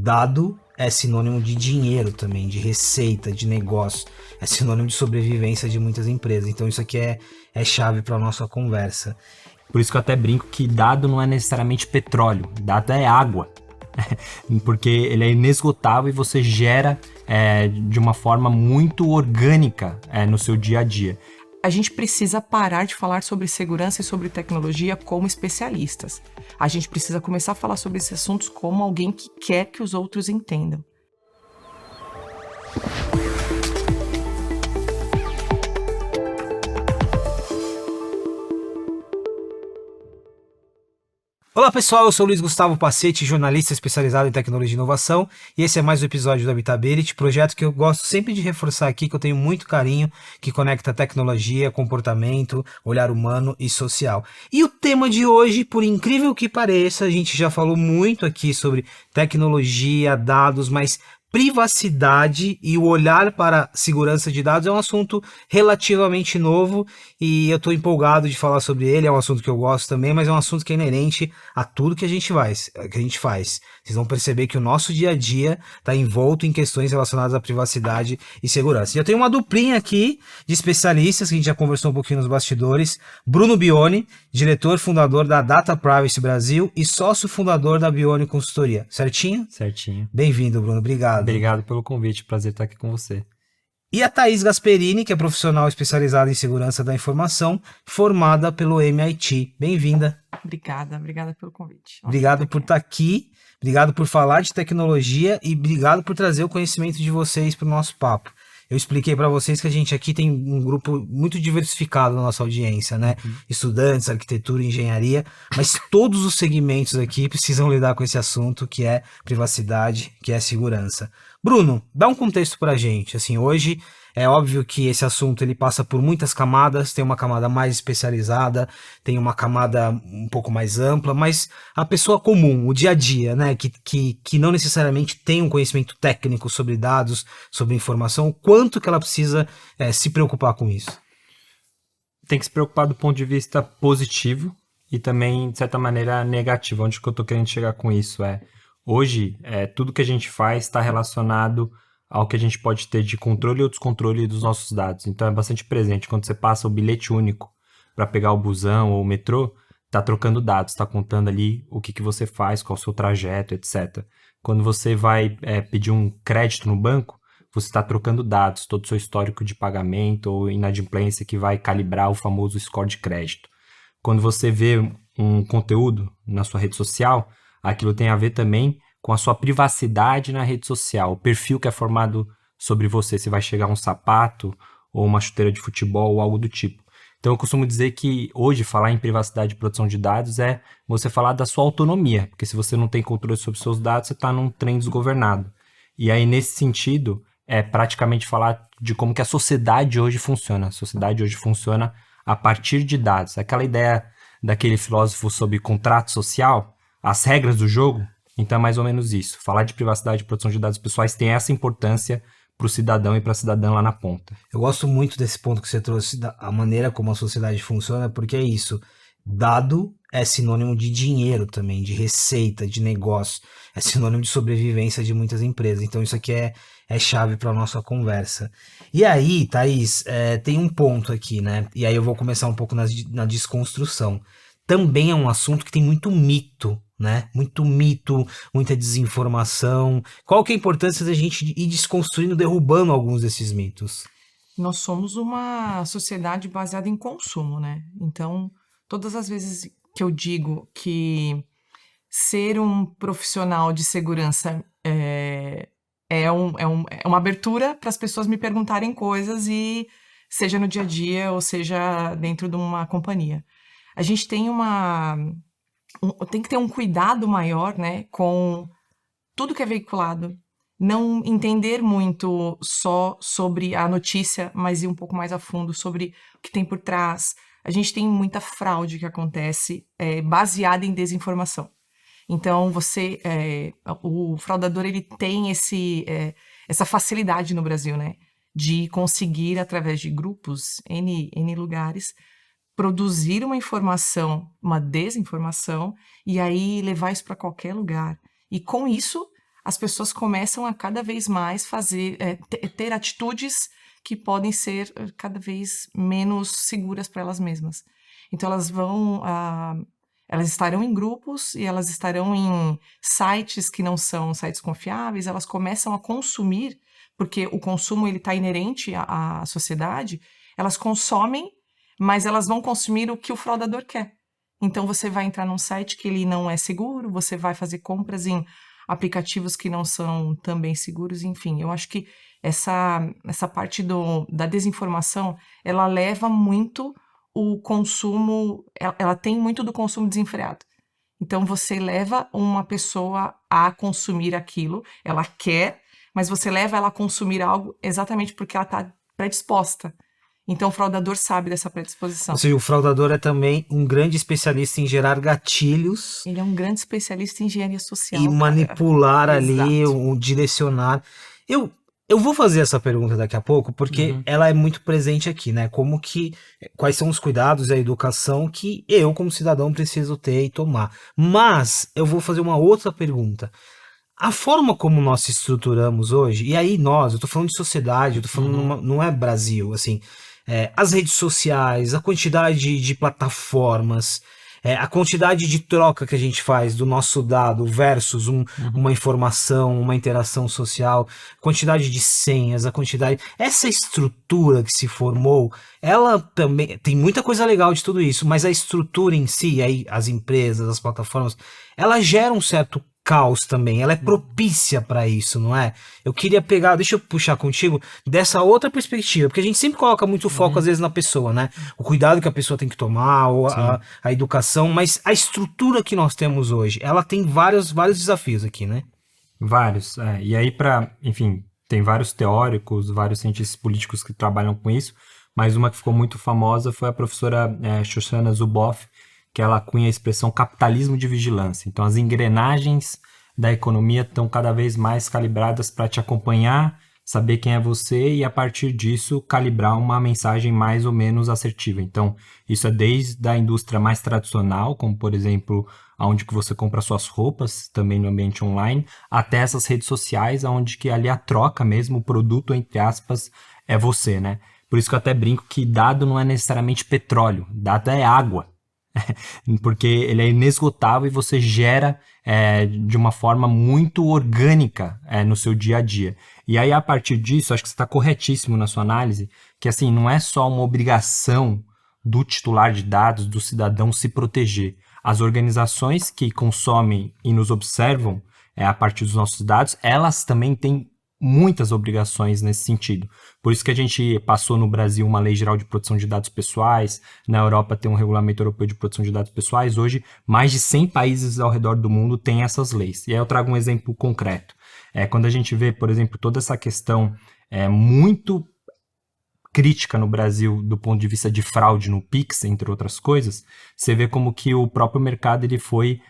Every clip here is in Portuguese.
Dado é sinônimo de dinheiro também, de receita, de negócio. É sinônimo de sobrevivência de muitas empresas. Então isso aqui é chave para a nossa conversa. Por isso que eu até brinco que dado não é necessariamente petróleo, dado é água. Porque ele é inesgotável e você gera de uma forma muito orgânica no seu dia a dia. A gente precisa parar de falar sobre segurança e sobre tecnologia como especialistas. A gente precisa começar a falar sobre esses assuntos como alguém que quer que os outros entendam. Olá pessoal, eu sou o Luiz Gustavo Pacete, jornalista especializado em tecnologia e inovação, e esse é mais um episódio do Habitability, projeto que eu gosto sempre de reforçar aqui, que eu tenho muito carinho, que conecta tecnologia, comportamento, olhar humano e social. E o tema de hoje, por incrível que pareça, a gente já falou muito aqui sobre tecnologia, dados, mas privacidade e o olhar para segurança de dados é um assunto relativamente novo e eu estou empolgado de falar sobre ele. É um assunto que eu gosto também, mas é um assunto que é inerente a tudo que a gente faz. Vocês vão perceber que o nosso dia a dia está envolto em questões relacionadas à privacidade e segurança. E eu tenho uma duplinha aqui de especialistas que a gente já conversou um pouquinho nos bastidores. Bruno Bione, diretor fundador da Data Privacy Brasil e sócio fundador da Bione Consultoria. Certinho? Certinho. Bem-vindo, Bruno. Obrigado. Obrigado pelo convite, prazer estar aqui com você. E a Thaís Gasperini, que é profissional especializada em segurança da informação, formada pelo MIT. Bem-vinda. Obrigada pelo convite. Obrigado por estar aqui, obrigado por falar de tecnologia e obrigado por trazer o conhecimento de vocês para o nosso papo. Eu expliquei para vocês que a gente aqui tem um grupo muito diversificado na nossa audiência, né? Estudantes, arquitetura, engenharia, mas todos os segmentos aqui precisam lidar com esse assunto que é privacidade, que é segurança. Bruno, dá um contexto pra gente. Assim, hoje é óbvio que esse assunto ele passa por muitas camadas, tem uma camada mais especializada, tem uma camada um pouco mais ampla, mas a pessoa comum, o dia a dia, né, que não necessariamente tem um conhecimento técnico sobre dados, sobre informação, o quanto que ela precisa se preocupar com isso? Tem que se preocupar do ponto de vista positivo e também, de certa maneira, negativo. Onde que eu estou querendo chegar com isso hoje, tudo que a gente faz está relacionado ao que a gente pode ter de controle ou descontrole dos nossos dados. Então é bastante presente. Quando você passa o bilhete único para pegar o busão ou o metrô, está trocando dados, está contando ali o que você faz, qual é o seu trajeto, etc. Quando você vai pedir um crédito no banco, você está trocando dados, todo o seu histórico de pagamento ou inadimplência que vai calibrar o famoso score de crédito. Quando você vê um conteúdo na sua rede social, aquilo tem a ver também com a sua privacidade na rede social, o perfil que é formado sobre você, se vai chegar um sapato ou uma chuteira de futebol ou algo do tipo. Então eu costumo dizer que hoje falar em privacidade e proteção de dados é você falar da sua autonomia, porque se você não tem controle sobre seus dados, você está num trem desgovernado. E aí nesse sentido, é praticamente falar de como que a sociedade hoje funciona. A sociedade hoje funciona a partir de dados. Aquela ideia daquele filósofo sobre contrato social, as regras do jogo. Então é mais ou menos isso. Falar de privacidade e proteção de dados pessoais tem essa importância para o cidadão e para a cidadã lá na ponta. Eu gosto muito desse ponto que você trouxe, a maneira como a sociedade funciona, porque é isso. Dado é sinônimo de dinheiro também, de receita, de negócio. É sinônimo de sobrevivência de muitas empresas. Então isso aqui é chave para a nossa conversa. E aí, Thaís, tem um ponto aqui, né? E aí eu vou começar um pouco na desconstrução. Também é um assunto que tem muito mito, né? Muito mito, muita desinformação. Qual que é a importância da gente ir desconstruindo, derrubando alguns desses mitos? Nós somos uma sociedade baseada em consumo, né? Então, todas as vezes que eu digo que ser um profissional de segurança é uma abertura para as pessoas me perguntarem coisas, e seja no dia a dia ou seja dentro de uma companhia. A gente tem tem que ter um cuidado maior, né, com tudo que é veiculado. Não entender muito só sobre a notícia, mas ir um pouco mais a fundo sobre o que tem por trás. A gente tem muita fraude que acontece baseada em desinformação. Então, o fraudador ele tem essa facilidade no Brasil, né, de conseguir, através de grupos, N lugares, produzir uma informação, uma desinformação, e aí levar isso para qualquer lugar. E com isso, as pessoas começam a cada vez mais ter atitudes que podem ser cada vez menos seguras para elas mesmas. Então elas estarão em grupos e elas estarão em sites que não são sites confiáveis, elas começam a consumir, porque o consumo ele está inerente à sociedade, elas consomem, mas elas vão consumir o que o fraudador quer. Então você vai entrar num site que ele não é seguro, você vai fazer compras em aplicativos que não são também seguros, enfim. Eu acho que essa parte da desinformação, ela leva muito o consumo, ela tem muito do consumo desenfreado. Então você leva uma pessoa a consumir aquilo, ela quer, mas você leva ela a consumir algo exatamente porque ela está predisposta. Então o fraudador sabe dessa predisposição. Ou seja, o fraudador é também um grande especialista em gerar gatilhos. Ele é um grande especialista em engenharia social. E manipular ali, Exato. direcionar. Eu vou fazer essa pergunta daqui a pouco, porque ela é muito presente aqui, né? Quais são os cuidados e a educação que eu, como cidadão, preciso ter e tomar. Mas eu vou fazer uma outra pergunta. A forma como nós se estruturamos hoje, e aí eu tô falando de sociedade, eu tô falando, não é Brasil, assim, as redes sociais, a quantidade de plataformas, a quantidade de troca que a gente faz do nosso dado versus uma informação, uma interação social, quantidade de senhas, essa estrutura que se formou, ela também, tem muita coisa legal de tudo isso, mas a estrutura em si, aí as empresas, as plataformas, ela gera um certo caos também, ela é propícia para isso, não é? Eu queria deixa eu puxar contigo dessa outra perspectiva, porque a gente sempre coloca muito foco às vezes na pessoa, né? O cuidado que a pessoa tem que tomar, ou a educação, mas a estrutura que nós temos hoje, ela tem vários desafios aqui, né? Vários, e aí enfim, tem vários teóricos, vários cientistas políticos que trabalham com isso, mas uma que ficou muito famosa foi a professora Shoshana Zuboff, que ela cunha a expressão capitalismo de vigilância. Então, as engrenagens da economia estão cada vez mais calibradas para te acompanhar, saber quem é você e, a partir disso, calibrar uma mensagem mais ou menos assertiva. Então, isso é desde a indústria mais tradicional, como, por exemplo, onde que você compra suas roupas, também no ambiente online, até essas redes sociais, onde que ali a troca mesmo, o produto, entre aspas, é você, né? Por isso que eu até brinco que dado não é necessariamente petróleo, dado é água. Porque ele é inesgotável e você gera de uma forma muito orgânica no seu dia a dia. E aí, a partir disso, acho que você está corretíssimo na sua análise, que assim, não é só uma obrigação do titular de dados, do cidadão se proteger. As organizações que consomem e nos observam a partir dos nossos dados, elas também têm muitas obrigações nesse sentido. Por isso que a gente passou no Brasil uma lei geral de proteção de dados pessoais, na Europa tem um regulamento europeu de proteção de dados pessoais, hoje mais de 100 países ao redor do mundo têm essas leis. E aí eu trago um exemplo concreto. Quando a gente vê, por exemplo, toda essa questão muito crítica no Brasil do ponto de vista de fraude no Pix, entre outras coisas, você vê como que o próprio mercado ele foi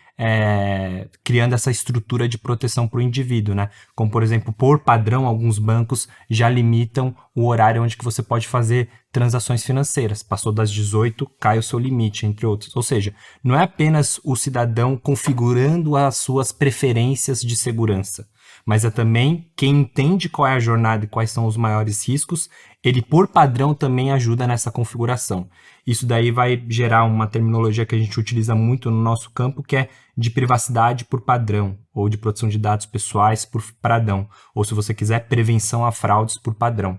criando essa estrutura de proteção para o indivíduo, né? Como, por exemplo, por padrão, alguns bancos já limitam o horário onde que você pode fazer transações financeiras. Passou das 18, cai o seu limite, entre outros. Ou seja, não é apenas o cidadão configurando as suas preferências de segurança, mas é também quem entende qual é a jornada e quais são os maiores riscos, ele por padrão também ajuda nessa configuração. Isso daí vai gerar uma terminologia que a gente utiliza muito no nosso campo, que é de privacidade por padrão, ou de proteção de dados pessoais por padrão, ou se você quiser, prevenção a fraudes por padrão.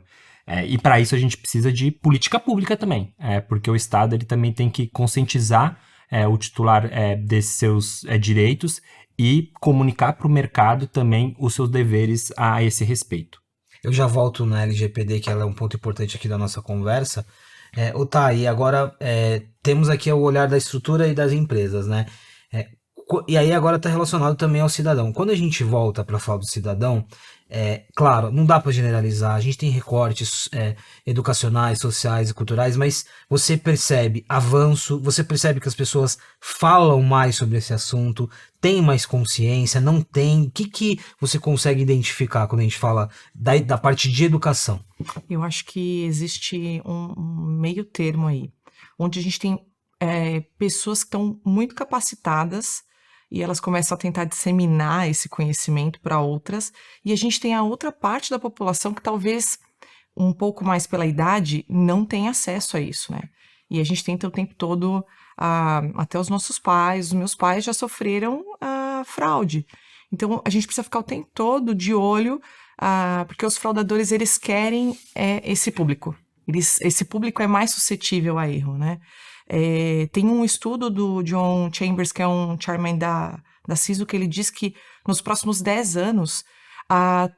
E para isso a gente precisa de política pública também, porque o Estado ele também tem que conscientizar o titular desses seus direitos e comunicar para o mercado também os seus deveres a esse respeito. Eu já volto na LGPD, que ela é um ponto importante aqui da nossa conversa. E agora temos aqui o olhar da estrutura e das empresas, né? E aí agora está relacionado também ao cidadão. Quando a gente volta para falar do cidadão, claro, não dá para generalizar, a gente tem recortes educacionais, sociais e culturais, mas você percebe avanço, você percebe que as pessoas falam mais sobre esse assunto, têm mais consciência, não tem? O que você consegue identificar quando a gente fala da parte de educação? Eu acho que existe um meio termo aí, onde a gente tem pessoas que estão muito capacitadas e elas começam a tentar disseminar esse conhecimento para outras, e a gente tem a outra parte da população que talvez, um pouco mais pela idade, não tem acesso a isso, né? E a gente tenta o tempo todo, até os nossos pais, os meus pais já sofreram fraude. Então, a gente precisa ficar o tempo todo de olho, porque os fraudadores, eles querem esse público. Esse público é mais suscetível a erro, né? Tem um estudo do John Chambers, que é um chairman da CISO, que ele diz que nos próximos 10 anos,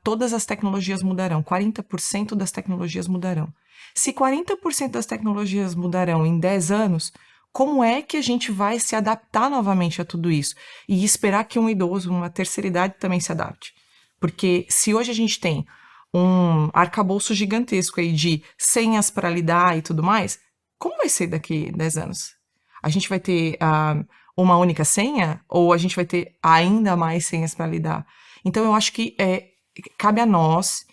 todas as tecnologias mudarão, 40% das tecnologias mudarão. Se 40% das tecnologias mudarão em 10 anos, como é que a gente vai se adaptar novamente a tudo isso? E esperar que um idoso, uma terceira idade também se adapte. Porque se hoje a gente tem um arcabouço gigantesco aí de senhas para lidar e tudo mais, como vai ser daqui 10 anos? A gente vai ter uma única senha ou a gente vai ter ainda mais senhas para lidar? Então, eu acho que cabe a nós,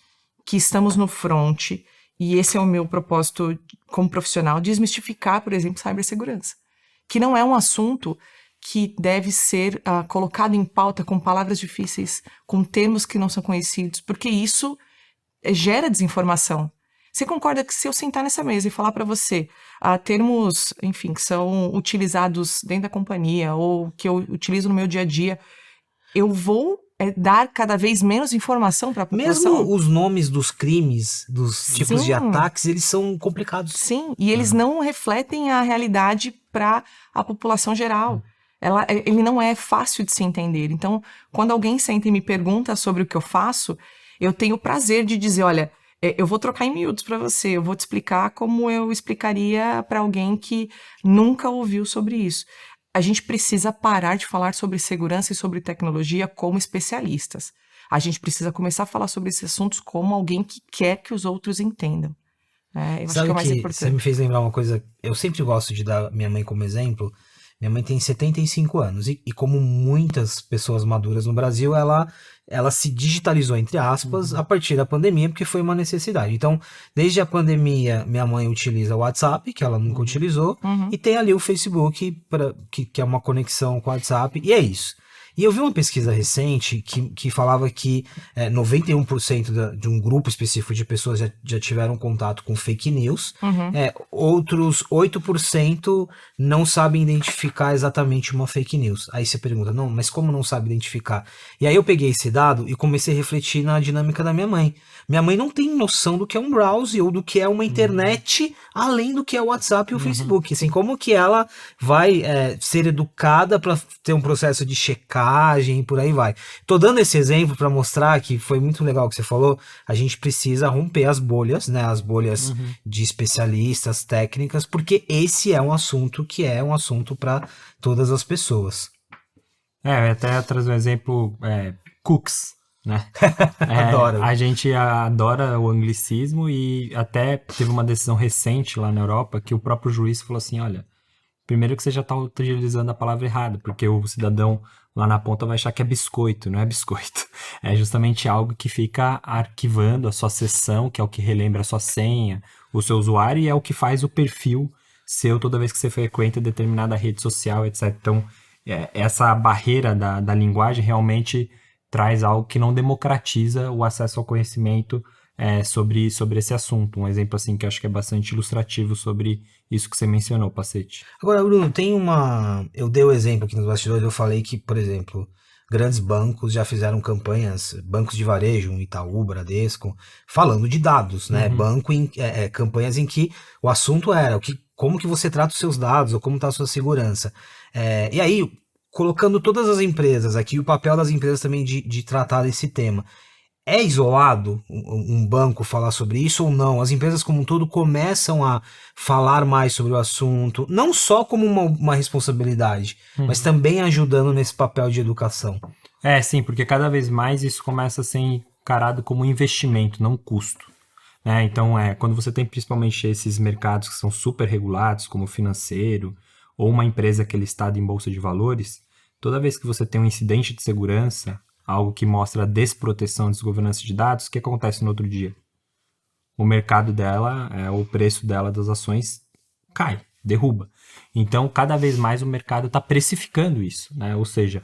que estamos no front, e esse é o meu propósito como profissional, desmistificar, por exemplo, cibersegurança, que não é um assunto que deve ser colocado em pauta com palavras difíceis, com termos que não são conhecidos, porque isso gera desinformação. Você concorda que se eu sentar nessa mesa e falar para você termos, enfim, que são utilizados dentro da companhia ou que eu utilizo no meu dia a dia, eu vou dar cada vez menos informação para a população? Mesmo os nomes dos crimes, dos tipos de ataques, eles são complicados. Sim, e eles não refletem a realidade para a população geral. Ele não é fácil de se entender. Então, quando alguém senta e me pergunta sobre o que eu faço, eu tenho o prazer de dizer, olha, eu vou trocar em miúdos para você, eu vou te explicar como eu explicaria para alguém que nunca ouviu sobre isso. A gente precisa parar de falar sobre segurança e sobre tecnologia como especialistas. A gente precisa começar a falar sobre esses assuntos como alguém que quer que os outros entendam. Eu acho que é o mais importante. Você me fez lembrar uma coisa, eu sempre gosto de dar minha mãe como exemplo. Minha mãe tem 75 anos e como muitas pessoas maduras no Brasil, ela se digitalizou, entre aspas, a partir da pandemia, porque foi uma necessidade. Então, desde a pandemia, minha mãe utiliza o WhatsApp, que ela nunca utilizou, e tem ali o Facebook, que é uma conexão com o WhatsApp, e é isso. E eu vi uma pesquisa recente que falava que 91% de um grupo específico de pessoas já tiveram contato com fake news, outros 8% não sabem identificar exatamente uma fake news. Aí você pergunta, não, mas como não sabe identificar? E aí eu peguei esse dado e comecei a refletir na dinâmica da minha mãe. Minha mãe não tem noção do que é um browser ou do que é uma internet, além do que é o WhatsApp e o Facebook. Assim, como que ela vai ser educada para ter um processo de checagem e por aí vai. Tô dando esse exemplo para mostrar que foi muito legal o que você falou. A gente precisa romper as bolhas, né? As bolhas de especialistas, técnicas, porque esse é um assunto que é um assunto para todas as pessoas. Até trazer um exemplo, cookies, né? Adoro. A gente adora o anglicismo e até teve uma decisão recente lá na Europa que o próprio juiz falou assim, olha, primeiro que você já está utilizando a palavra errada, porque o cidadão lá na ponta vai achar que é biscoito, não é biscoito. É justamente algo que fica arquivando a sua sessão, que é o que relembra a sua senha, o seu usuário, e é o que faz o perfil seu toda vez que você frequenta determinada rede social, etc. Então, essa barreira da linguagem realmente traz algo que não democratiza o acesso ao conhecimento sobre esse assunto. Um exemplo assim que eu acho que é bastante ilustrativo sobre isso que você mencionou, Pacete. Agora, Bruno, eu dei o exemplo aqui nos bastidores, eu falei que, por exemplo, grandes bancos já fizeram campanhas, bancos de varejo, Itaú, Bradesco, falando de dados, né? Campanhas em que o assunto era como que você trata os seus dados, ou como está a sua segurança. E aí, colocando todas as empresas aqui, o papel das empresas também de tratar desse tema. É isolado um banco falar sobre isso ou não? As empresas como um todo começam a falar mais sobre o assunto, não só como uma responsabilidade, mas também ajudando nesse papel de educação. Sim, porque cada vez mais isso começa a ser encarado como investimento, não custo. Então, quando você tem principalmente esses mercados que são super regulados, como o financeiro, ou uma empresa que é listada em bolsa de valores, toda vez que você tem um incidente de segurança, algo que mostra a desproteção, desgovernança de dados, o que acontece no outro dia? O mercado dela, o preço dela das ações cai. derruba. Então, cada vez mais o mercado está precificando isso, né? Ou seja,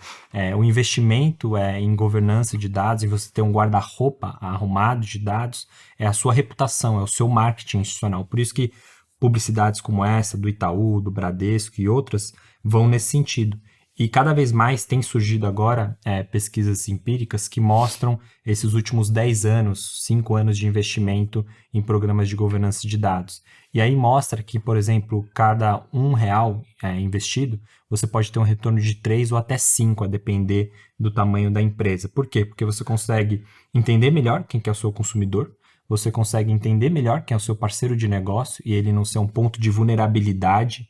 o investimento em governança de dados, em você ter um guarda-roupa arrumado de dados, é a sua reputação, é o seu marketing institucional. Por isso que publicidades como essa, do Itaú, do Bradesco e outras, vão nesse sentido. E cada vez mais tem surgido agora pesquisas empíricas que mostram esses últimos 10 anos, 5 anos de investimento em programas de governança de dados. E aí mostra que, por exemplo, cada R$1 investido, você pode ter um retorno de 3 ou até 5, a depender do tamanho da empresa. Por quê? Porque você consegue entender melhor quem que é o seu consumidor, você consegue entender melhor quem é o seu parceiro de negócio e ele não ser um ponto de vulnerabilidade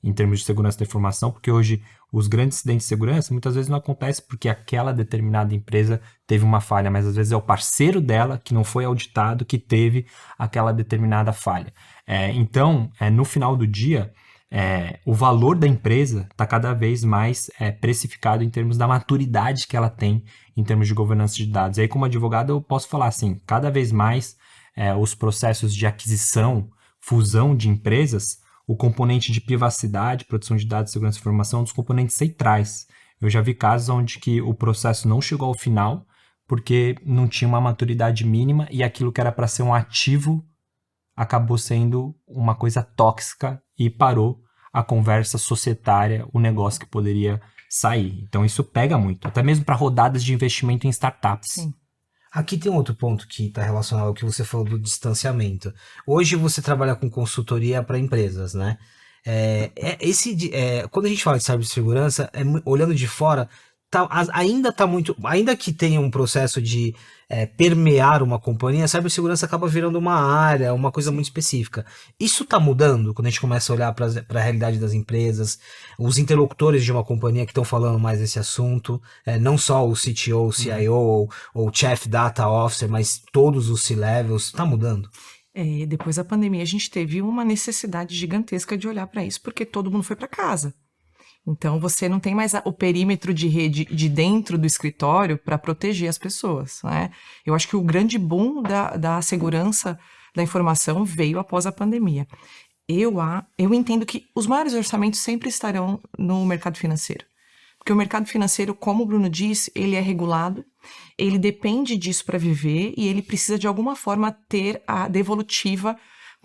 em termos de segurança da informação, porque hoje os grandes incidentes de segurança muitas vezes não acontecem porque aquela determinada empresa teve uma falha, mas às vezes é o parceiro dela que não foi auditado que teve aquela determinada falha. Então, no final do dia, o valor da empresa está cada vez mais precificado em termos da maturidade que ela tem em termos de governança de dados. E aí, como advogado, eu posso falar assim, cada vez mais os processos de aquisição, fusão de empresas, o componente de privacidade, proteção de dados e segurança da informação é um dos componentes centrais. Eu já vi casos onde que o processo não chegou ao final porque não tinha uma maturidade mínima e aquilo que era para ser um ativo acabou sendo uma coisa tóxica e parou a conversa societária, o negócio que poderia sair. Então isso pega muito, até mesmo para rodadas de investimento em startups. Sim. Aqui tem outro ponto que está relacionado ao que você falou do distanciamento. Hoje você trabalha com consultoria para empresas, né? Quando a gente fala de cibersegurança, olhando de fora, ainda está muito... Ainda que tenha um processo de permear uma companhia, a cibersegurança acaba virando uma área, uma coisa muito específica. Isso está mudando quando a gente começa a olhar para a realidade das empresas, os interlocutores de uma companhia que estão falando mais desse assunto, não só o CTO, o CIO ou o Chief Data Officer, mas todos os C-levels, está mudando. Depois da pandemia, a gente teve uma necessidade gigantesca de olhar para isso, porque todo mundo foi para casa. Então, você não tem mais o perímetro de rede de dentro do escritório para proteger as pessoas, né? Eu acho que o grande boom da segurança da informação veio após a pandemia. Eu entendo que os maiores orçamentos sempre estarão no mercado financeiro. Porque o mercado financeiro, como o Bruno disse, ele é regulado, ele depende disso para viver e ele precisa, de alguma forma, ter a devolutiva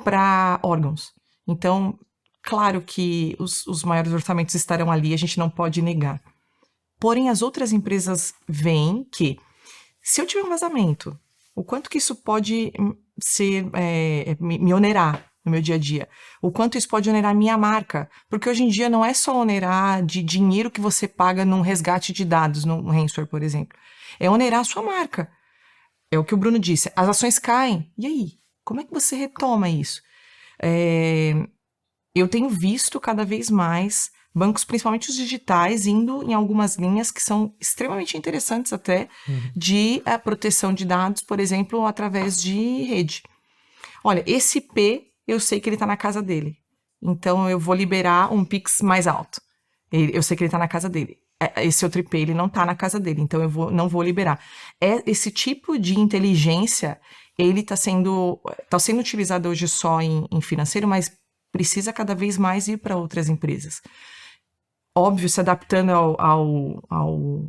para órgãos. Então, claro que os maiores orçamentos estarão ali, a gente não pode negar. Porém, as outras empresas veem que, se eu tiver um vazamento, o quanto que isso pode me onerar no meu dia a dia? O quanto isso pode onerar a minha marca? Porque hoje em dia não é só onerar de dinheiro que você paga num resgate de dados, num ransomware, por exemplo. É onerar a sua marca. É o que o Bruno disse. As ações caem. E aí? Como é que você retoma isso? Eu tenho visto cada vez mais bancos, principalmente os digitais, indo em algumas linhas que são extremamente interessantes até, de proteção de dados, por exemplo, através de rede. Olha, esse IP, eu sei que ele está na casa dele. Então, eu vou liberar um Pix mais alto. Eu sei que ele está na casa dele. Esse outro IP, ele não está na casa dele. Então, não vou liberar. Esse tipo de inteligência, ele está sendo utilizado hoje só em financeiro, mas precisa cada vez mais ir para outras empresas. Óbvio, se adaptando ao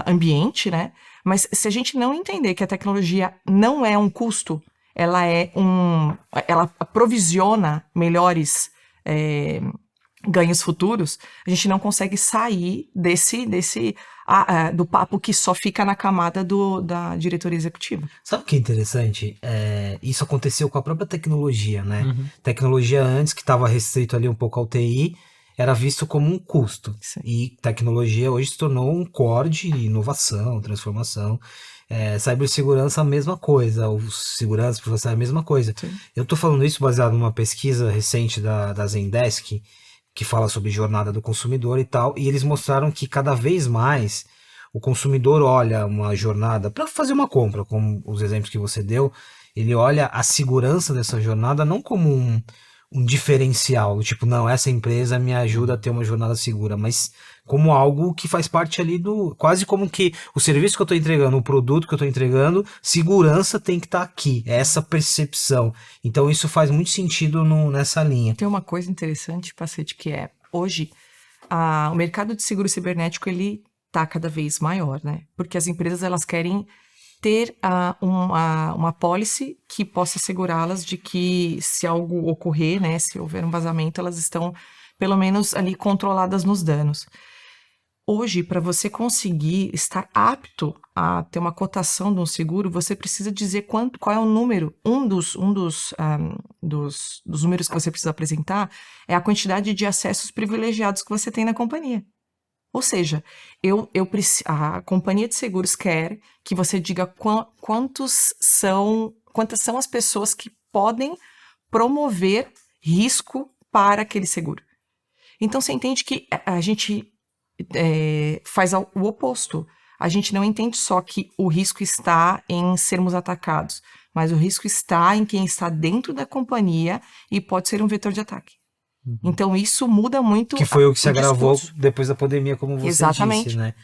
ambiente, né? Mas se a gente não entender que a tecnologia não é um custo, ela provisiona melhores ganhos futuros, a gente não consegue sair do papo que só fica na camada da diretoria executiva. Sabe o que é interessante? Isso aconteceu com a própria tecnologia, né? Tecnologia antes, que estava restrito ali um pouco ao TI, era visto como um custo. Sim. E tecnologia hoje se tornou um core de inovação, transformação. Cibersegurança, a mesma coisa. O segurança, privacidade, a mesma coisa. Sim. Eu estou falando isso baseado numa pesquisa recente da Zendesk, que fala sobre jornada do consumidor e tal, e eles mostraram que cada vez mais o consumidor olha uma jornada para fazer uma compra, como os exemplos que você deu, ele olha a segurança dessa jornada não como um diferencial, tipo, não, essa empresa me ajuda a ter uma jornada segura, mas como algo que faz parte ali quase como que o serviço que eu estou entregando, o produto que eu estou entregando, segurança tem que estar aqui, é essa percepção. Então isso faz muito sentido nessa linha. Tem uma coisa interessante, Pacete, que é, hoje, o mercado de seguro cibernético, ele tá cada vez maior, né? Porque as empresas, elas querem ter uma policy que possa segurá-las de que se algo ocorrer, né, se houver um vazamento, elas estão pelo menos ali controladas nos danos. Hoje, para você conseguir estar apto a ter uma cotação de um seguro, você precisa dizer qual é o número. Um dos números que você precisa apresentar é a quantidade de acessos privilegiados que você tem na companhia. Ou seja, a companhia de seguros quer que você diga quantas são as pessoas que podem promover risco para aquele seguro. Então, você entende que a gente faz o oposto. A gente não entende só que o risco está em sermos atacados, mas o risco está em quem está dentro da companhia e pode ser um vetor de ataque. Então, isso muda muito. Que foi o que se agravou discurso. depois da pandemia, como você Exatamente. disse, né?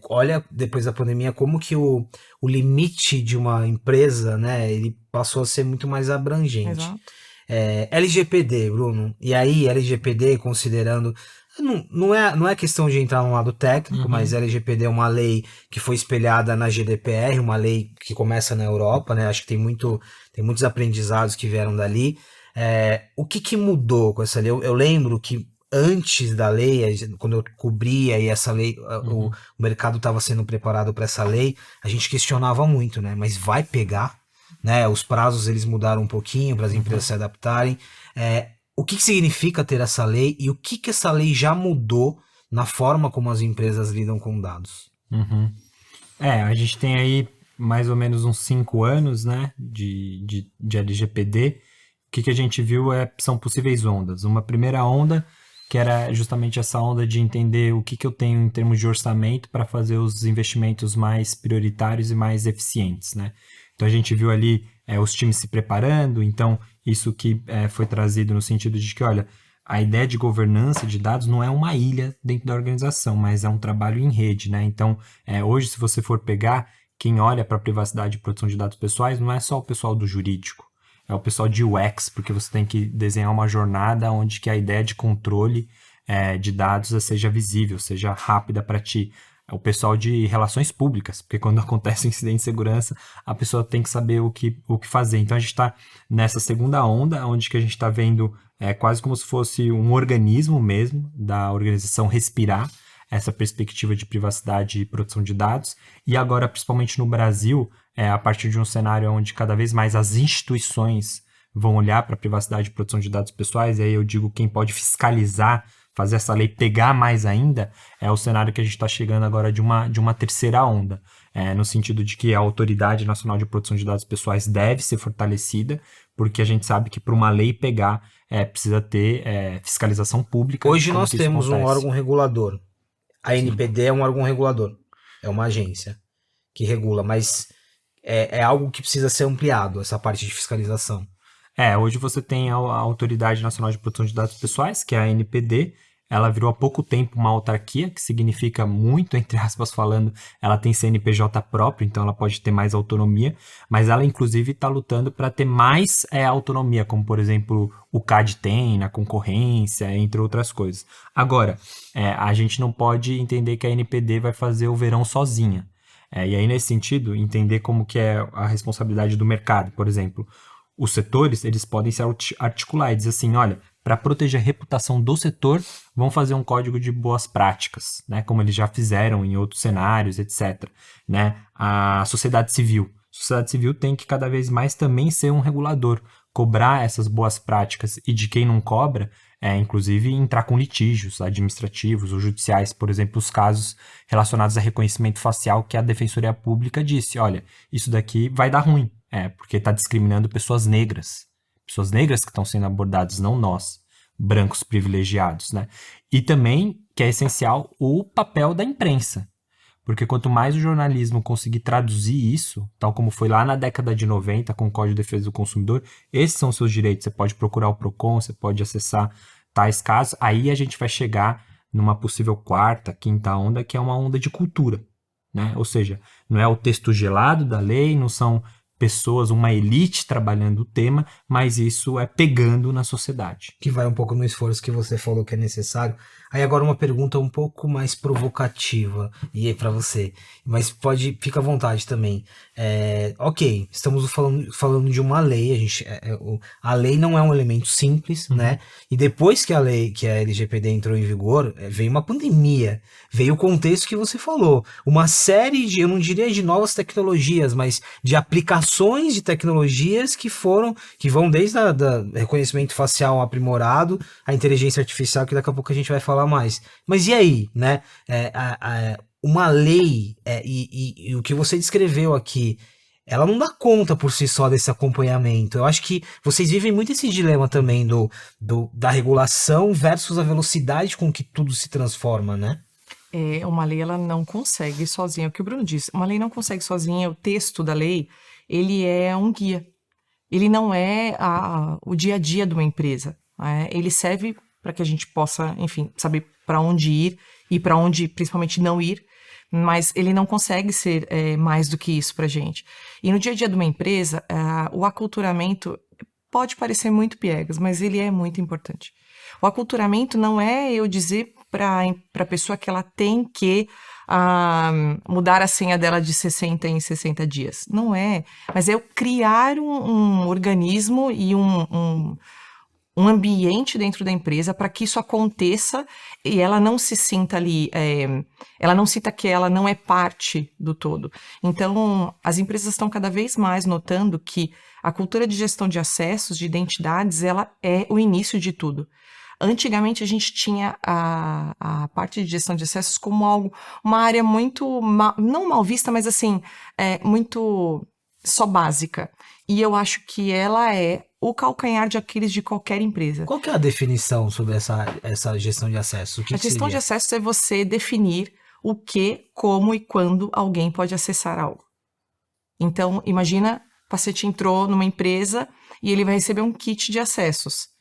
Olha, depois da pandemia, como que o limite de uma empresa, né? Ele passou a ser muito mais abrangente. Exato. LGPD, Bruno. E aí, LGPD, considerando... Não é questão de entrar no lado técnico, mas LGPD é uma lei que foi espelhada na GDPR, uma lei que começa na Europa, né? Acho que tem muitos aprendizados que vieram dali. O que mudou com essa lei? Eu lembro que antes da lei, quando eu cobria e essa lei, o mercado estava sendo preparado para essa lei, a gente questionava muito, né? Mas vai pegar, né? Os prazos eles mudaram um pouquinho para as empresas se adaptarem. O que significa ter essa lei e o que essa lei já mudou na forma como as empresas lidam com dados? A gente tem aí mais ou menos uns 5 anos, né, de LGPD. O que a gente viu são possíveis ondas. Uma primeira onda, que era justamente essa onda de entender o que eu tenho em termos de orçamento para fazer os investimentos mais prioritários e mais eficientes, né? Então a gente viu ali os times se preparando, então isso que foi trazido no sentido de que, olha, a ideia de governança de dados não é uma ilha dentro da organização, mas é um trabalho em rede, né? Então, hoje, se você for pegar, quem olha para a privacidade e proteção de dados pessoais não é só o pessoal do jurídico, é o pessoal de UX, porque você tem que desenhar uma jornada onde que a ideia de controle de dados seja visível, seja rápida para ti. É o pessoal de relações públicas, porque quando acontece um incidente de segurança, a pessoa tem que saber o que fazer. Então a gente está nessa segunda onda, onde que a gente está vendo quase como se fosse um organismo mesmo, da organização respirar essa perspectiva de privacidade e proteção de dados. E agora, principalmente no Brasil, a partir de um cenário onde cada vez mais as instituições vão olhar para a privacidade e proteção de dados pessoais, e aí eu digo quem pode fiscalizar, fazer essa lei pegar mais ainda, é o cenário que a gente está chegando agora de uma terceira onda, no sentido de que a Autoridade Nacional de Proteção de Dados Pessoais deve ser fortalecida, porque a gente sabe que para uma lei pegar, precisa ter fiscalização pública. Hoje nós temos um órgão regulador. A NPD é um órgão regulador, é uma agência que regula, mas é algo que precisa ser ampliado, essa parte de fiscalização. Hoje você tem a Autoridade Nacional de Proteção de Dados Pessoais, que é a ANPD. Ela virou há pouco tempo uma autarquia, que significa muito, entre aspas falando, ela tem CNPJ próprio, então ela pode ter mais autonomia, mas ela inclusive está lutando para ter mais autonomia, como por exemplo o CAD tem na concorrência, entre outras coisas. Agora, a gente não pode entender que a ANPD vai fazer o verão sozinha. E aí, nesse sentido, entender como que é a responsabilidade do mercado, por exemplo. Os setores, eles podem se articular e dizer assim, olha, para proteger a reputação do setor, vão fazer um código de boas práticas, né, como eles já fizeram em outros cenários, etc. Né? A sociedade civil tem que cada vez mais também ser um regulador, cobrar essas boas práticas e de quem não cobra, inclusive entrar com litígios administrativos ou judiciais, por exemplo, os casos relacionados a reconhecimento facial que a Defensoria Pública disse, olha, isso daqui vai dar ruim. Porque está discriminando pessoas negras. Pessoas negras que estão sendo abordadas, não nós, brancos privilegiados, né? E também, que é essencial, o papel da imprensa. Porque quanto mais o jornalismo conseguir traduzir isso, tal como foi lá na década de 90 com o Código de Defesa do Consumidor, esses são os seus direitos. Você pode procurar o PROCON, você pode acessar tais casos. Aí a gente vai chegar numa possível quarta, quinta onda, que é uma onda de cultura, né? Ou seja, não é o texto gelado da lei, não são pessoas, uma elite trabalhando o tema, mas isso é pegando na sociedade. Que vai um pouco no esforço que você falou que é necessário. Aí agora uma pergunta um pouco mais provocativa, e aí para você, mas fica à vontade também. Ok, estamos falando de uma lei, a lei não é um elemento simples, né? E depois que a LGPD entrou em vigor, veio uma pandemia, veio o contexto que você falou, uma série de, eu não diria de novas tecnologias, mas de aplicações de tecnologias que vão desde reconhecimento facial aprimorado, a inteligência artificial, que daqui a pouco a gente vai falar mais. Mas e aí, né? Uma lei, e o que você descreveu aqui, ela não dá conta por si só desse acompanhamento. Eu acho que vocês vivem muito esse dilema também da regulação versus a velocidade com que tudo se transforma, né? Uma lei, ela não consegue sozinha, é o que o Bruno disse, uma lei não consegue sozinha, o texto da lei, ele é um guia. Ele não é o dia a dia de uma empresa. Ele serve para que a gente possa, enfim, saber para onde ir e para onde, principalmente, não ir, mas ele não consegue ser mais do que isso para a gente. E no dia a dia de uma empresa, o aculturamento pode parecer muito piegas, mas ele é muito importante. O aculturamento não é eu dizer para a pessoa que ela tem que mudar a senha dela de 60 em 60 dias. Não é, mas é eu criar um organismo e um ambiente dentro da empresa para que isso aconteça e ela não se sinta ali, ela não sinta que ela não é parte do todo. Então, as empresas estão cada vez mais notando que a cultura de gestão de acessos, de identidades, ela é o início de tudo. Antigamente, a gente tinha a parte de gestão de acessos como uma área muito, não mal vista, mas assim, muito só básica. E eu acho que ela é o calcanhar de Aquiles de qualquer empresa. Qual que é a definição sobre essa gestão de acessos? A gestão de acessos é você definir o que, como e quando alguém pode acessar algo. Então, imagina, o paciente entrou numa empresa e ele vai receber um kit de acessos.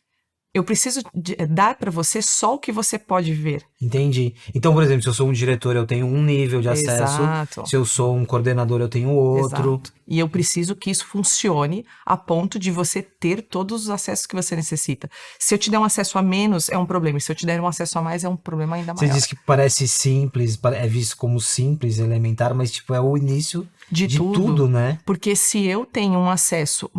Eu preciso dar para você só o que você pode ver. Entendi. Então, por exemplo, se eu sou um diretor, eu tenho um nível de acesso. Exato. Se eu sou um coordenador, eu tenho outro. Exato. E eu preciso que isso funcione a ponto de você ter todos os acessos que você necessita. Se eu te der um acesso a menos, é um problema. E se eu te der um acesso a mais, é um problema ainda maior. Você diz que parece simples, é visto como simples, elementar, mas tipo, é o início de tudo, né? Porque se eu tenho um acesso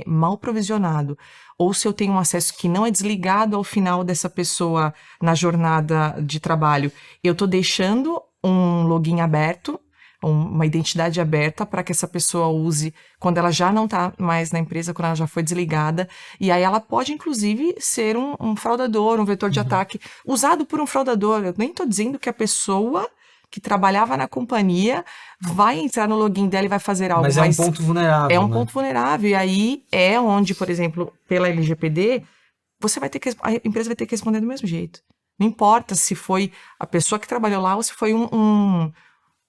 mal provisionado, ou se eu tenho um acesso que não é desligado ao final dessa pessoa na jornada de trabalho, eu estou deixando um login aberto, uma identidade aberta para que essa pessoa use quando ela já não está mais na empresa, quando ela já foi desligada. E aí ela pode, inclusive, ser um fraudador, um vetor de ataque, usado por um fraudador. Eu nem estou dizendo que a pessoa que trabalhava na companhia vai entrar no login dela e vai fazer algo. Mas é um ponto vulnerável. É um ponto vulnerável. E aí é onde, por exemplo, pela LGPD, a empresa vai ter que responder do mesmo jeito. Não importa se foi a pessoa que trabalhou lá ou se foi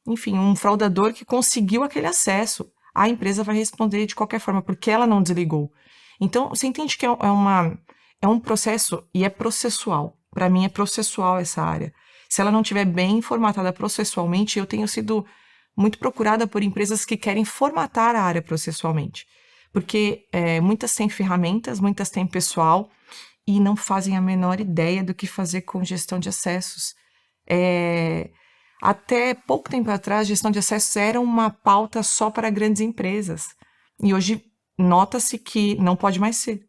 enfim, um fraudador que conseguiu aquele acesso. A empresa vai responder de qualquer forma, porque ela não desligou. Então, você entende que é um processo e é processual. Para mim, é processual essa área. Se ela não estiver bem formatada processualmente, eu tenho sido muito procurada por empresas que querem formatar a área processualmente. Porque muitas têm ferramentas, muitas têm pessoal e não fazem a menor ideia do que fazer com gestão de acessos. Até pouco tempo atrás, gestão de acessos era uma pauta só para grandes empresas. E hoje nota-se que não pode mais ser.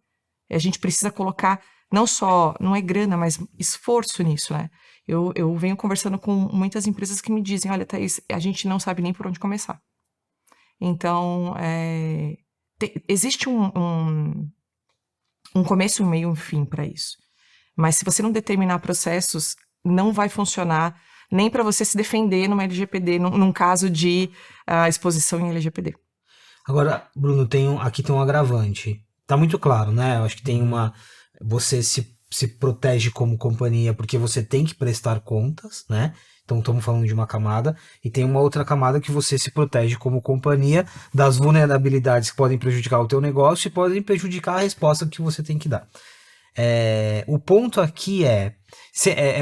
A gente precisa colocar não é grana, mas esforço nisso, né? Eu venho conversando com muitas empresas que me dizem, olha, Thaís, a gente não sabe nem por onde começar. Então, existe um começo, um meio e um fim para isso. Mas se você não determinar processos, não vai funcionar nem para você se defender numa LGPD, num caso de exposição em LGPD. Agora, Bruno, aqui tem um agravante. Tá muito claro, né? Eu acho que tem você se protege como companhia porque você tem que prestar contas, né? Então estamos falando de uma camada, e tem uma outra camada que você se protege como companhia das vulnerabilidades que podem prejudicar o teu negócio e podem prejudicar a resposta que você tem que dar. O ponto aqui é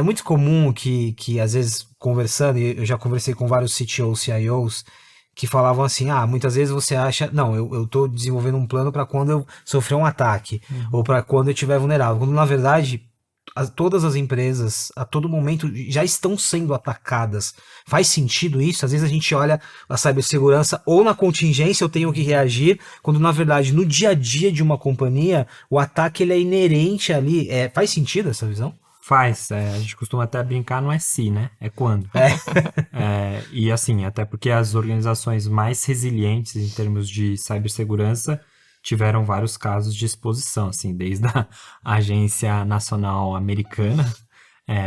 muito comum que às vezes conversando, e eu já conversei com vários CTOs, CIOs, que falavam assim, muitas vezes você acha, não, eu tô desenvolvendo um plano para quando eu sofrer um ataque, ou para quando eu estiver vulnerável, quando na verdade todas as empresas a todo momento já estão sendo atacadas. Faz sentido isso? Às vezes a gente olha a cibersegurança ou na contingência eu tenho que reagir, quando na verdade no dia a dia de uma companhia o ataque ele é inerente ali. Faz sentido essa visão? Faz, a gente costuma até brincar, não é se, né? É quando. E assim, até porque as organizações mais resilientes em termos de cibersegurança tiveram vários casos de exposição, assim, desde a Agência Nacional Americana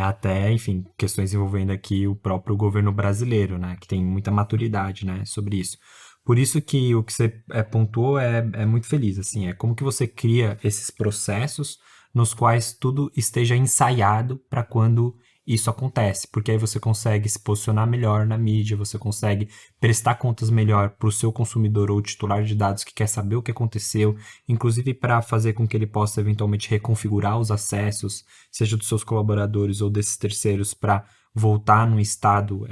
até, enfim, questões envolvendo aqui o próprio governo brasileiro, né? Que tem muita maturidade, né, sobre isso. Por isso que o que você pontuou é muito feliz, assim, é como que você cria esses processos nos quais tudo esteja ensaiado para quando isso acontece, porque aí você consegue se posicionar melhor na mídia, você consegue prestar contas melhor para o seu consumidor ou titular de dados que quer saber o que aconteceu, inclusive para fazer com que ele possa eventualmente reconfigurar os acessos, seja dos seus colaboradores ou desses terceiros, para voltar num estado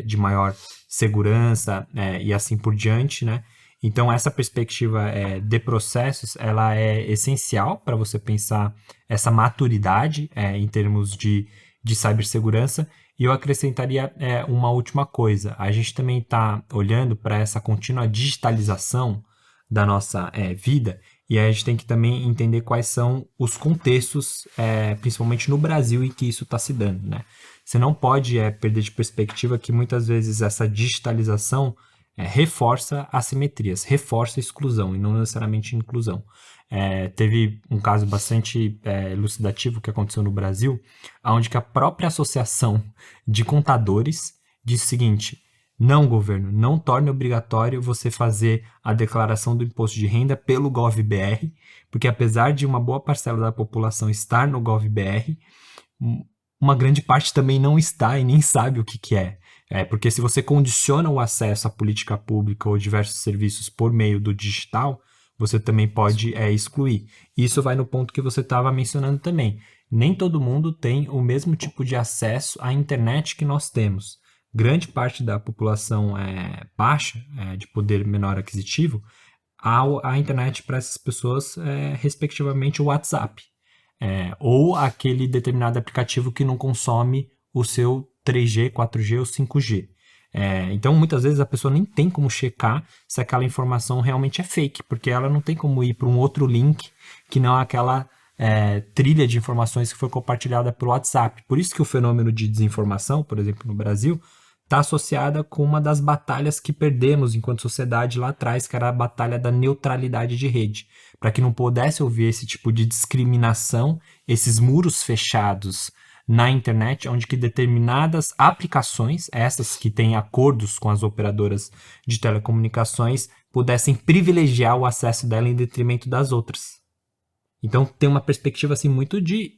de maior segurança e assim por diante, né? Então, essa perspectiva de processos, ela é essencial para você pensar essa maturidade em termos de cibersegurança. E eu acrescentaria uma última coisa. A gente também está olhando para essa contínua digitalização da nossa vida, e aí a gente tem que também entender quais são os contextos, principalmente no Brasil, em que isso está se dando, né? Você não pode perder de perspectiva que muitas vezes essa digitalização reforça assimetrias, reforça a exclusão e não necessariamente inclusão. Teve um caso bastante elucidativo que aconteceu no Brasil, onde que a própria associação de contadores disse o seguinte: não, governo, não torne obrigatório você fazer a declaração do imposto de renda pelo GovBR, porque apesar de uma boa parcela da população estar no GovBR, uma grande parte também não está e nem sabe o que é. Porque se você condiciona o acesso à política pública ou diversos serviços por meio do digital, você também pode excluir. Isso vai no ponto que você estava mencionando também. Nem todo mundo tem o mesmo tipo de acesso à internet que nós temos. Grande parte da população baixa, de poder menor aquisitivo, a internet para essas pessoas respectivamente o WhatsApp. Ou aquele determinado aplicativo que não consome o seu 3G, 4G ou 5G. Então, muitas vezes a pessoa nem tem como checar se aquela informação realmente é fake, porque ela não tem como ir para um outro link que não aquela trilha de informações que foi compartilhada pelo WhatsApp. Por isso que o fenômeno de desinformação, por exemplo, no Brasil, está associada com uma das batalhas que perdemos enquanto sociedade lá atrás, que era a batalha da neutralidade de rede, para que não pudesse haver esse tipo de discriminação, esses muros fechados na internet, onde que determinadas aplicações, essas que têm acordos com as operadoras de telecomunicações, pudessem privilegiar o acesso dela em detrimento das outras. Então tem uma perspectiva assim muito de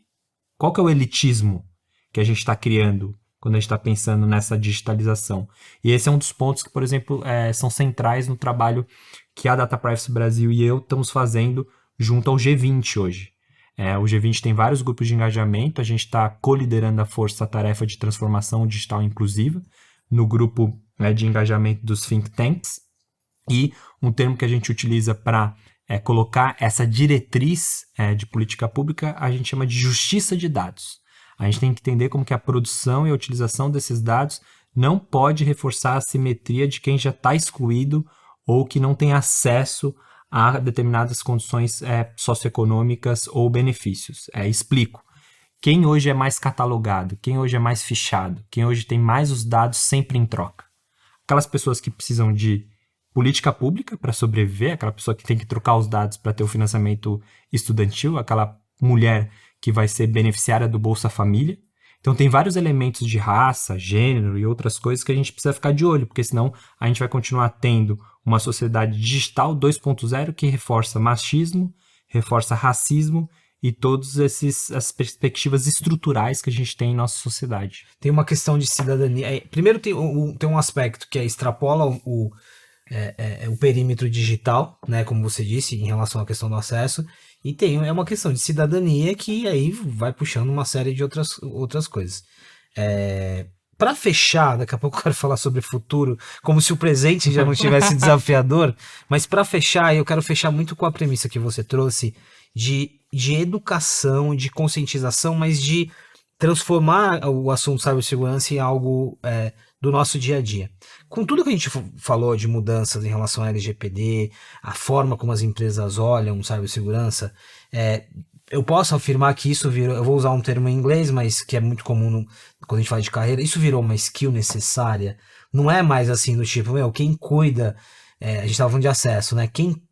qual que é o elitismo que a gente está criando quando a gente está pensando nessa digitalização. E esse é um dos pontos que, por exemplo, são centrais no trabalho que a Data Privacy Brasil e eu estamos fazendo junto ao G20 hoje. O G20 tem vários grupos de engajamento, a gente está coliderando a força-tarefa de transformação digital inclusiva no grupo de engajamento dos think tanks, e um termo que a gente utiliza para colocar essa diretriz de política pública, a gente chama de justiça de dados. A gente tem que entender como que a produção e a utilização desses dados não pode reforçar a assimetria de quem já está excluído ou que não tem acesso a determinadas condições socioeconômicas ou benefícios. Explico. Quem hoje é mais catalogado, quem hoje é mais fichado, quem hoje tem mais os dados sempre em troca? Aquelas pessoas que precisam de política pública para sobreviver, aquela pessoa que tem que trocar os dados para ter o financiamento estudantil, aquela mulher que vai ser beneficiária do Bolsa Família. Então tem vários elementos de raça, gênero e outras coisas que a gente precisa ficar de olho, porque senão a gente vai continuar tendo uma sociedade digital 2.0 que reforça machismo, reforça racismo e todas as perspectivas estruturais que a gente tem em nossa sociedade. Tem uma questão de cidadania. Primeiro tem um aspecto que extrapola o perímetro digital, né, como você disse, em relação à questão do acesso, e é uma questão de cidadania que aí vai puxando uma série de outras coisas. Para fechar, daqui a pouco eu quero falar sobre futuro, como se o presente já não tivesse desafiador, mas para fechar, eu quero fechar muito com a premissa que você trouxe de educação, de conscientização, mas de transformar o assunto cibersegurança em algo do nosso dia a dia. Com tudo que a gente falou de mudanças em relação ao LGPD, a forma como as empresas olham cibersegurança, eu posso afirmar que isso virou, eu vou usar um termo em inglês, mas que é muito comum quando a gente fala de carreira, isso virou uma skill necessária. Não é mais assim do tipo, quem cuida, a gente estava falando de acesso, né?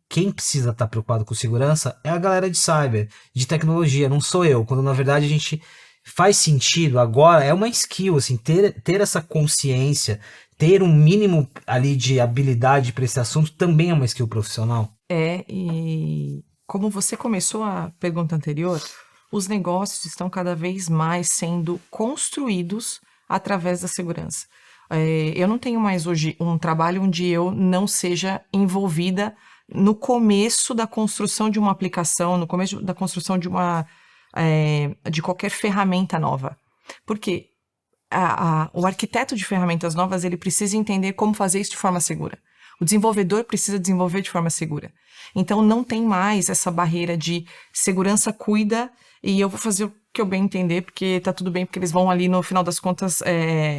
Quem precisa estar preocupado com segurança é a galera de cyber, de tecnologia, não sou eu, quando na verdade a gente faz sentido agora, é uma skill, assim, ter essa consciência, ter um mínimo ali de habilidade para esse assunto também é uma skill profissional. E como você começou a pergunta anterior, os negócios estão cada vez mais sendo construídos através da segurança. Eu não tenho mais hoje um trabalho onde eu não seja envolvida no começo da construção de uma aplicação, no começo da construção de qualquer ferramenta nova. Porque o arquiteto de ferramentas novas, ele precisa entender como fazer isso de forma segura. O desenvolvedor precisa desenvolver de forma segura. Então, não tem mais essa barreira de segurança cuida e eu vou fazer o que eu bem entender, porque tá tudo bem, porque eles vão ali, no final das contas,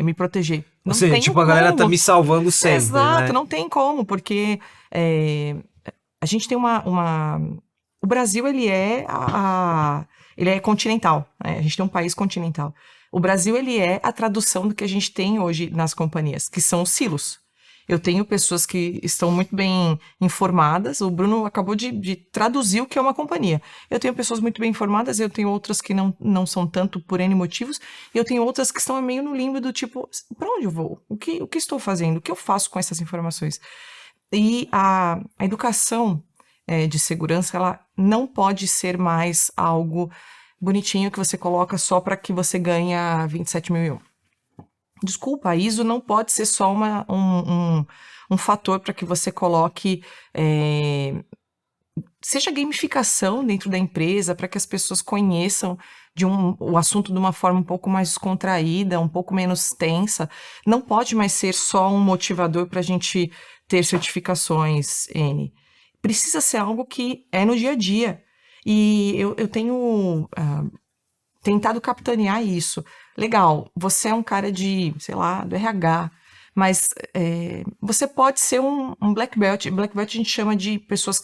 me proteger. Não Ou seja, tipo, a galera tá me salvando sempre, Exato, né? não tem como, porque a gente tem o Brasil, ele é continental, né? A gente tem um país continental. O Brasil, ele é a tradução do que a gente tem hoje nas companhias, que são os silos. Eu tenho pessoas que estão muito bem informadas, o Bruno acabou de traduzir o que é uma companhia. Eu tenho pessoas muito bem informadas, eu tenho outras que não são tanto por N motivos, e eu tenho outras que estão meio no limbo do tipo, para onde eu vou? O que estou fazendo? O que eu faço com essas informações? E a educação de segurança, ela não pode ser mais algo bonitinho que você coloca só para que você ganhe 27.001. Desculpa, a ISO não pode ser só um fator para que você coloque, seja gamificação dentro da empresa, para que as pessoas conheçam o assunto de uma forma um pouco mais descontraída, um pouco menos tensa. Não pode mais ser só um motivador para a gente ter certificações, N. Precisa ser algo que é no dia a dia. E eu tenho tentado capitanear isso. Legal, você é um cara do RH, mas você pode ser um Black Belt. Black Belt a gente chama de pessoas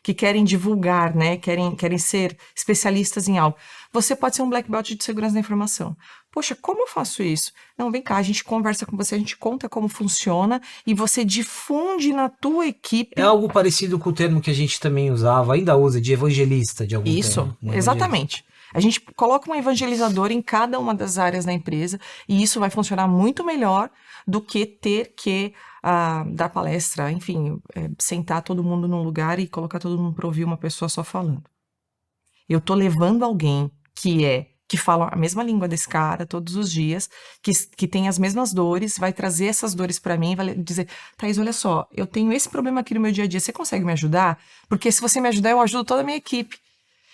que querem divulgar, né? Querem ser especialistas em algo. Você pode ser um Black Belt de segurança da informação. Poxa, como eu faço isso? Não, vem cá, a gente conversa com você, a gente conta como funciona e você difunde na tua equipe. É algo parecido com o termo que a gente também usava, ainda usa, de evangelista de algum tempo. Isso, exatamente. A gente coloca um evangelizador em cada uma das áreas da empresa e isso vai funcionar muito melhor do que ter que dar palestra, enfim, sentar todo mundo num lugar e colocar todo mundo para ouvir uma pessoa só falando. Eu tô levando alguém que fala a mesma língua desse cara todos os dias, que tem as mesmas dores, vai trazer essas dores para mim e vai dizer, Thaís, olha só, eu tenho esse problema aqui no meu dia a dia, você consegue me ajudar? Porque se você me ajudar, eu ajudo toda a minha equipe.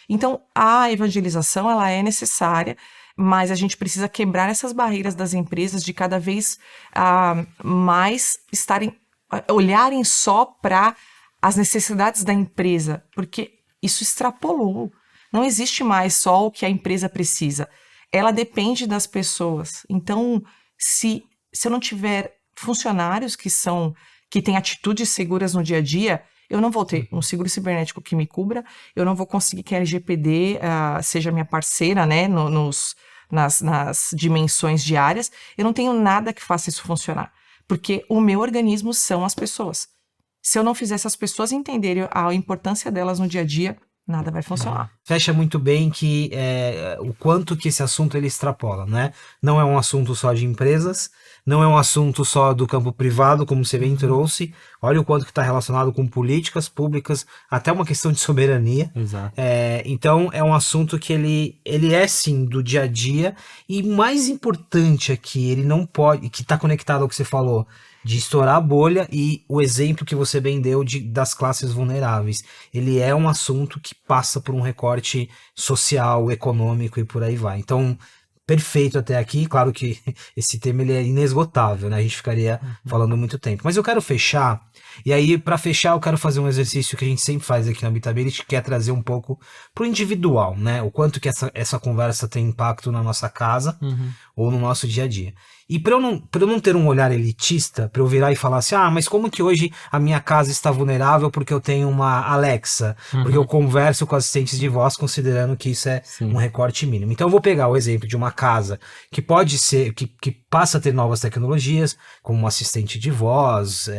Então, a evangelização, ela é necessária, mas a gente precisa quebrar essas barreiras das empresas de cada vez mais olharem só para as necessidades da empresa, porque isso extrapolou. Não existe mais só o que a empresa precisa. Ela depende das pessoas. Então, se eu não tiver funcionários que têm atitudes seguras no dia a dia, eu não vou ter um seguro cibernético que me cubra, eu não vou conseguir que a LGPD seja minha parceira, né, nas dimensões diárias, eu não tenho nada que faça isso funcionar, porque o meu organismo são as pessoas. Se eu não fizer essas pessoas entenderem a importância delas no dia a dia, nada vai funcionar. Fecha muito bem que o quanto que esse assunto ele extrapola, né? Não é um assunto só de empresas, não é um assunto só do campo privado, como você bem trouxe. Olha o quanto que está relacionado com políticas públicas, até uma questão de soberania. Exato. Então é um assunto que ele é sim do dia a dia, e mais importante aqui, ele não pode, que está conectado ao que você falou, de estourar a bolha, e o exemplo que você bem deu das classes vulneráveis. Ele é um assunto que passa por um recorte social, econômico e por aí vai. Então, perfeito até aqui. Claro que esse tema ele é inesgotável, né? A gente ficaria falando muito tempo. Mas eu quero fechar, e aí para fechar eu quero fazer um exercício que a gente sempre faz aqui na Habitability, que é trazer um pouco pro individual, né? O quanto que essa conversa tem impacto na nossa casa ou no nosso dia a dia. E para eu não ter um olhar elitista, para eu virar e falar assim, mas como que hoje a minha casa está vulnerável porque eu tenho uma Alexa, porque eu converso com assistentes de voz, considerando que isso é um recorte mínimo. Então eu vou pegar o exemplo de uma casa que pode ser, que passa a ter novas tecnologias, como um assistente de voz,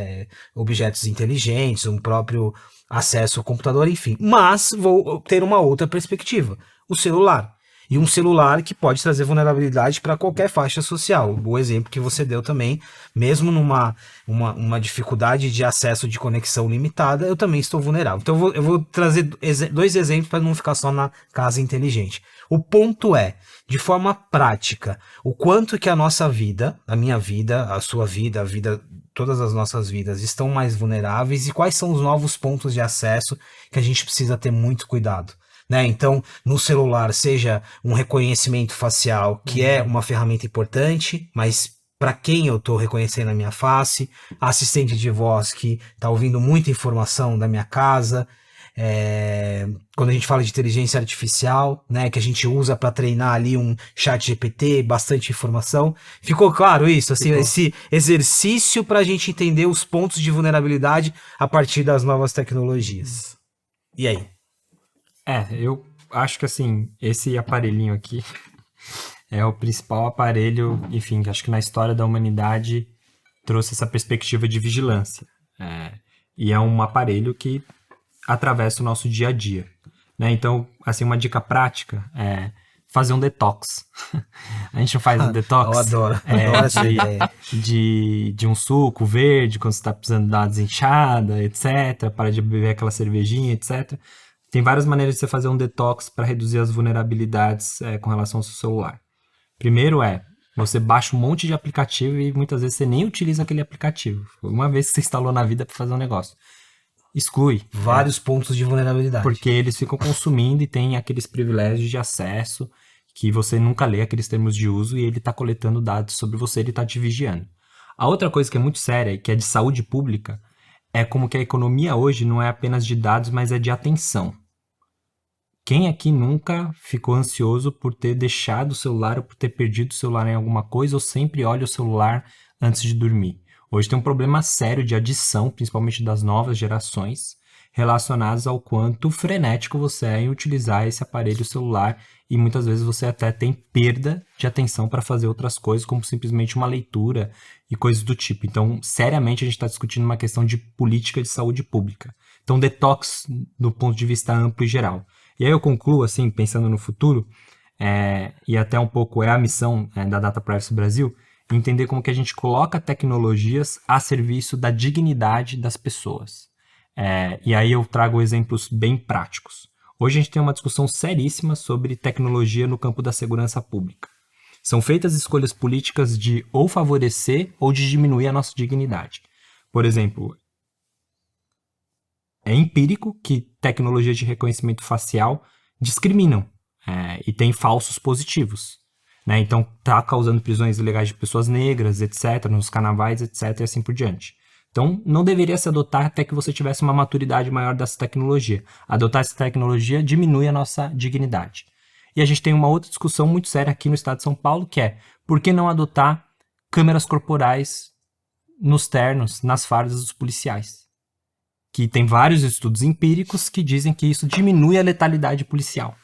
objetos inteligentes, um próprio acesso ao computador, enfim. Mas vou ter uma outra perspectiva, o celular. E um celular que pode trazer vulnerabilidade para qualquer faixa social. O exemplo que você deu também, mesmo numa uma dificuldade de acesso de conexão limitada, eu também estou vulnerável. Então eu vou trazer dois exemplos para não ficar só na casa inteligente. O ponto é, de forma prática, o quanto que a nossa vida, a minha vida, a sua vida, a vida, todas as nossas vidas estão mais vulneráveis, e quais são os novos pontos de acesso que a gente precisa ter muito cuidado. Né? Então, no celular, seja um reconhecimento facial, que é uma ferramenta importante, mas para quem eu estou reconhecendo a minha face, assistente de voz que está ouvindo muita informação da minha casa, quando a gente fala de inteligência artificial, né, que a gente usa para treinar ali um chat GPT, bastante informação. Ficou claro isso? Assim, esse exercício para a gente entender os pontos de vulnerabilidade a partir das novas tecnologias. E aí? Eu acho que assim, esse aparelhinho aqui é o principal aparelho, enfim, acho que na história da humanidade trouxe essa perspectiva de vigilância. E é um aparelho que atravessa o nosso dia a dia. Né? Então, assim, uma dica prática é fazer um detox. A gente não faz um detox. Eu adoro essa ideia. De um suco verde, quando você está precisando dar uma desinchada, etc. Para de beber aquela cervejinha, etc. Tem várias maneiras de você fazer um detox para reduzir as vulnerabilidades com relação ao seu celular. Primeiro você baixa um monte de aplicativo e muitas vezes você nem utiliza aquele aplicativo. Foi uma vez que você instalou na vida para fazer um negócio. Exclui. Vários pontos de vulnerabilidade. Porque eles ficam consumindo e tem aqueles privilégios de acesso que você nunca lê aqueles termos de uso e ele está coletando dados sobre você, ele está te vigiando. A outra coisa que é muito séria e que é de saúde pública é como que a economia hoje não é apenas de dados, mas é de atenção. Quem aqui nunca ficou ansioso por ter deixado o celular ou por ter perdido o celular em alguma coisa, ou sempre olha o celular antes de dormir? Hoje tem um problema sério de adição, principalmente das novas gerações, relacionados ao quanto frenético você é em utilizar esse aparelho celular, e muitas vezes você até tem perda de atenção para fazer outras coisas, como simplesmente uma leitura e coisas do tipo. Então, seriamente, a gente está discutindo uma questão de política de saúde pública. Então, detox do ponto de vista amplo e geral. E aí eu concluo, assim, pensando no futuro, e até um pouco a missão da Data Privacy Brasil, entender como que a gente coloca tecnologias a serviço da dignidade das pessoas. E aí eu trago exemplos bem práticos. Hoje a gente tem uma discussão seríssima sobre tecnologia no campo da segurança pública. São feitas escolhas políticas de ou favorecer ou de diminuir a nossa dignidade. Por exemplo, é empírico que tecnologias de reconhecimento facial discriminam e têm falsos positivos. Né? Então, está causando prisões ilegais de pessoas negras, etc., nos carnavais, etc., e assim por diante. Então, não deveria se adotar até que você tivesse uma maturidade maior dessa tecnologia. Adotar essa tecnologia diminui a nossa dignidade. E a gente tem uma outra discussão muito séria aqui no estado de São Paulo, que é por que não adotar câmeras corporais nos ternos, nas fardas dos policiais? Que tem vários estudos empíricos que dizem que isso diminui a letalidade policial.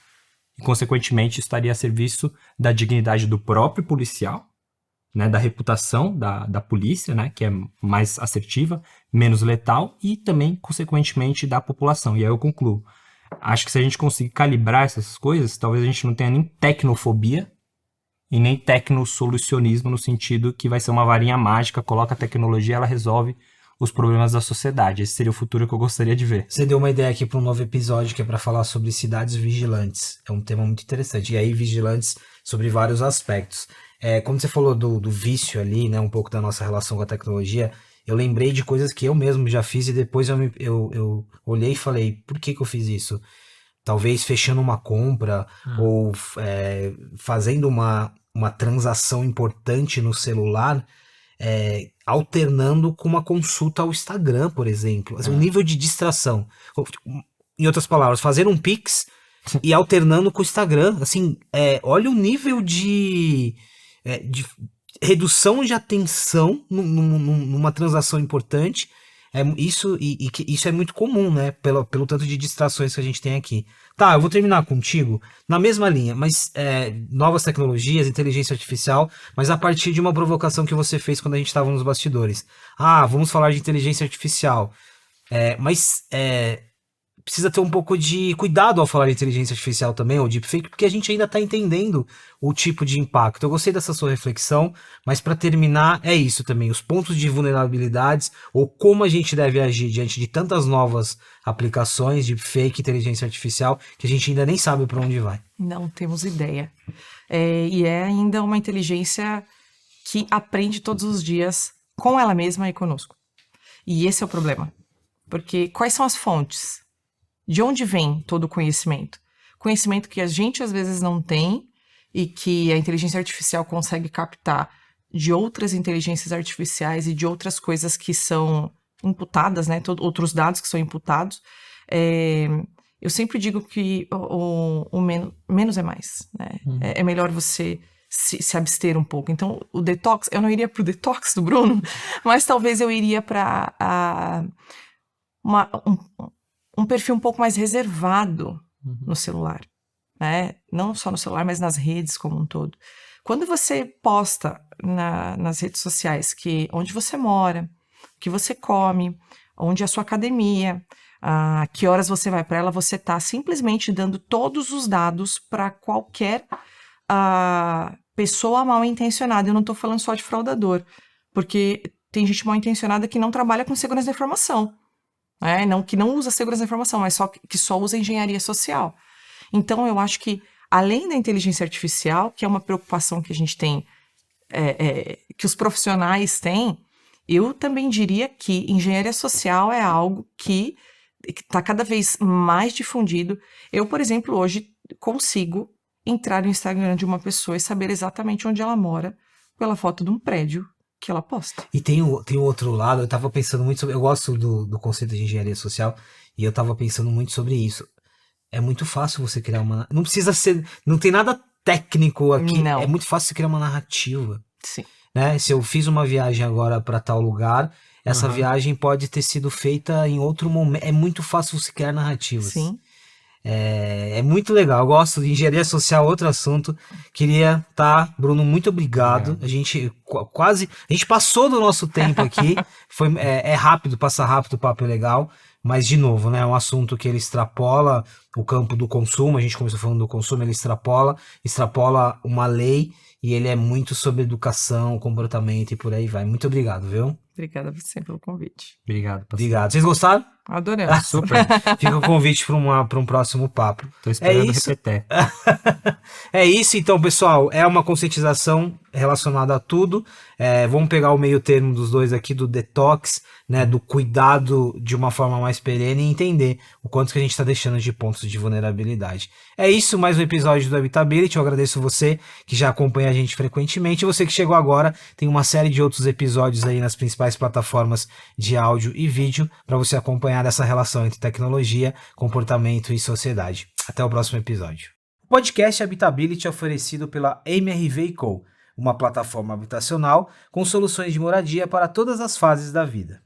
E, consequentemente, estaria a serviço da dignidade do próprio policial, né, da reputação da polícia, né, que é mais assertiva, menos letal, e também, consequentemente, da população. E aí eu concluo. Acho que se a gente conseguir calibrar essas coisas, talvez a gente não tenha nem tecnofobia e nem tecnosolucionismo, no sentido que vai ser uma varinha mágica, coloca a tecnologia, ela resolve os problemas da sociedade. Esse seria o futuro que eu gostaria de ver. Você deu uma ideia aqui para um novo episódio que é para falar sobre cidades vigilantes. É um tema muito interessante. E aí, vigilantes sobre vários aspectos. Quando você falou do vício ali, né, um pouco da nossa relação com a tecnologia, eu lembrei de coisas que eu mesmo já fiz e depois eu olhei e falei, por que eu fiz isso? Talvez fechando uma compra ou fazendo uma transação importante no celular, alternando com uma consulta ao Instagram, por exemplo. Assim, um nível de distração. Em outras palavras, fazer um Pix e alternando com o Instagram. Assim, olha o nível de redução de atenção numa transação importante. Isso é muito comum, né? Pelo tanto de distrações que a gente tem aqui. Tá, eu vou terminar contigo na mesma linha, mas novas tecnologias, inteligência artificial, mas a partir de uma provocação que você fez quando a gente estava nos bastidores. Vamos falar de inteligência artificial. Mas precisa ter um pouco de cuidado ao falar de inteligência artificial também, ou deepfake, porque a gente ainda está entendendo o tipo de impacto. Eu gostei dessa sua reflexão, mas para terminar, é isso também, os pontos de vulnerabilidades, ou como a gente deve agir diante de tantas novas aplicações de deepfake, inteligência artificial, que a gente ainda nem sabe para onde vai. Não temos ideia. E é ainda uma inteligência que aprende todos os dias com ela mesma e conosco. E esse é o problema. Porque quais são as fontes? De onde vem todo o conhecimento? Conhecimento que a gente às vezes não tem e que a inteligência artificial consegue captar de outras inteligências artificiais e de outras coisas que são imputadas, né? Outros dados que são imputados. Eu sempre digo que o menos é mais, né? É melhor você se abster um pouco. Então, o detox, eu não iria pro detox do Bruno, mas talvez eu iria para um perfil um pouco mais reservado no celular, né? Não só no celular, mas nas redes como um todo. Quando você posta nas redes sociais onde você mora, o que você come, onde é a sua academia, que horas você vai para ela, você está simplesmente dando todos os dados para qualquer pessoa mal intencionada. Eu não estou falando só de fraudador, porque tem gente mal intencionada que não trabalha com segurança da informação. Que não usa segurança da informação, mas que só usa engenharia social. Então, eu acho que, além da inteligência artificial, que é uma preocupação que a gente tem, que os profissionais têm, eu também diria que engenharia social é algo que está cada vez mais difundido. Eu, por exemplo, hoje consigo entrar no Instagram de uma pessoa e saber exatamente onde ela mora pela foto de um prédio que ela posta. E tem o outro lado, eu tava pensando muito sobre... Eu gosto do conceito de engenharia social, e eu tava pensando muito sobre isso. É muito fácil você criar uma... Não precisa ser... Não tem nada técnico aqui. Não. É muito fácil você criar uma narrativa. Sim. Né? Se eu fiz uma viagem agora para tal lugar, essa viagem pode ter sido feita em outro momento. É muito fácil você criar narrativas. Sim. É muito legal, eu gosto de engenharia social, outro assunto. Bruno, muito obrigado. A gente passou do nosso tempo aqui. É rápido, passa rápido, o papo é legal. Mas, de novo, né, é um assunto que ele extrapola o campo do consumo. A gente começou falando do consumo, ele extrapola uma lei e ele é muito sobre educação, comportamento e por aí vai. Muito obrigado, viu? Obrigada a você pelo convite. Obrigado, parceiro. Obrigado. Vocês gostaram? Adoramos. Super. Fica o convite para um próximo papo. Tô esperando isso. repetir. É isso, então, pessoal. É uma conscientização relacionada a tudo. Vamos pegar o meio termo dos dois aqui, do detox, né, do cuidado de uma forma mais perene e entender o quanto que a gente está deixando de pontos de vulnerabilidade. É isso, mais um episódio do Habitability. Eu agradeço você que já acompanha a gente frequentemente. E você que chegou agora, tem uma série de outros episódios aí nas principais plataformas de áudio e vídeo para você acompanhar essa relação entre tecnologia, comportamento e sociedade. Até o próximo episódio. O podcast Habitability é oferecido pela MRV & Co, uma plataforma habitacional com soluções de moradia para todas as fases da vida.